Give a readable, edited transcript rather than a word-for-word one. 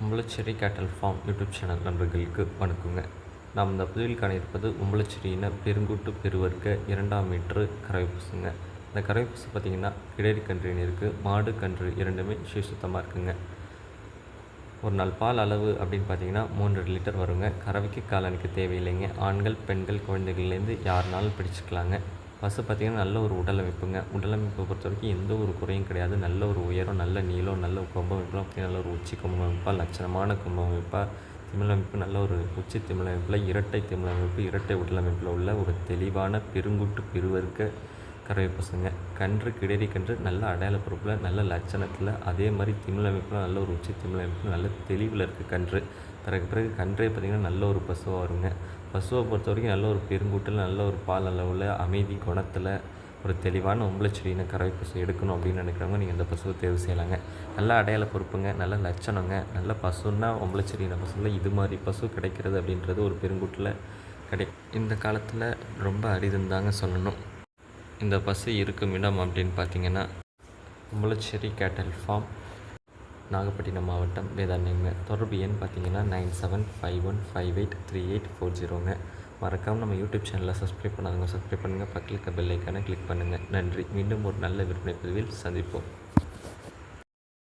உம்பளச்சேரி கேட்டல் form YouTube channel நண்பர்களுக்கு வணக்கங்க. நாம் இந்த பதிவில் காண இருப்பது உம்பளச்சேரியின பெருங்கூட்டு பெருவர்க்க 2ஆம் மீட்ரு கறவை பசுங்க. இந்த கறவை பசு பார்த்திங்கன்னா கிடேரி கன்றுன்னு இருக்குது. மாடு கன்று இரண்டுமே சுத்தமாக இருக்குங்க. ஒரு நாள் பால் அளவு அப்படின்னு பார்த்தீங்கன்னா 3 லிட்டர் வருங்க. கறவைக்கு காலனுக்கு தேவையில்லைங்க. ஆண்கள் பெண்கள் குழந்தைகள்லேருந்து யாருனாலும் பிடிச்சிக்கலாங்க. பசு பார்த்திங்கன்னா நல்ல ஒரு உடலமைப்புங்க. உடலமைப்பை பொறுத்த வரைக்கும் எந்த ஒரு குறையும் கிடையாது. நல்ல ஒரு உயரம், நல்ல நீளம், நல்ல கொம்பமைப்புலாம் பார்த்திங்கன்னா நல்ல ஒரு உச்சி கொம்பமைப்பாக, லட்சணமான கொம்பமைப்பாக, திமிழமைப்பு நல்ல ஒரு உச்சி திமிழமைப்பில், இரட்டை திமிழமைப்பு, இரட்டை உடலமைப்பில் உள்ள ஒரு தெளிவான பெருங்கூட்டு பெருவர்க்க கறவை பசுங்க. கன்று கிடேரி கன்று நல்ல அடையாள பொறுப்பில், நல்ல லட்சணத்தில், அதே மாதிரி திமிழமைப்பில் நல்ல ஒரு உச்சி திமிழமைப்பில் நல்ல தெளிவில் இருக்க கன்று. பிறகு கன்றே பார்த்திங்கன்னா நல்ல ஒரு பசுவாக வருங்க. பசுவை பொறுத்த வரைக்கும் நல்ல ஒரு பெருங்கூட்டில், நல்ல ஒரு பால் அளவில், அமைதி குணத்தில், ஒரு தெளிவான உம்பளச்சேரியின கறவை பசு எடுக்கணும் அப்படின்னு நினைக்கிறவங்க நீங்கள் இந்த பசுவை தேர்வு செய்யலாங்க. நல்ல அடையாள பொறுப்புங்க, நல்ல லட்சணங்க. நல்ல பசுன்னா உம்பளச்சேரியின பசுவில் இது மாதிரி பசு கிடைக்கிறது அப்படின்றது ஒரு பெருங்கூட்டில் இந்த காலத்தில் ரொம்ப அரிதுன்னு தாங்க சொல்லணும். இந்த பசு இருக்கும் இடம் அப்படின்னு பார்த்தீங்கன்னா உம்பளச்சேரி கேட்டல் ஃபார்ம், நாகப்பட்டினம் மாவட்டம், வேதாரண்யங்க. தொடர்பு எண் பார்த்தீங்கன்னா 9751583840ங்க. மறக்காமல் நம்ம யூடியூப் சேனலை சப்ஸ்கிரைப் பண்ணாதவங்க சப்ஸ்கிரைப் பண்ணுங்கள். பக்கத்தில் இருக்க பெல் ஐக்கானை கிளிக் பண்ணுங்கள். நன்றி. மீண்டும் ஒரு நல்ல விற்பனை பதிவில் சந்திப்போம்.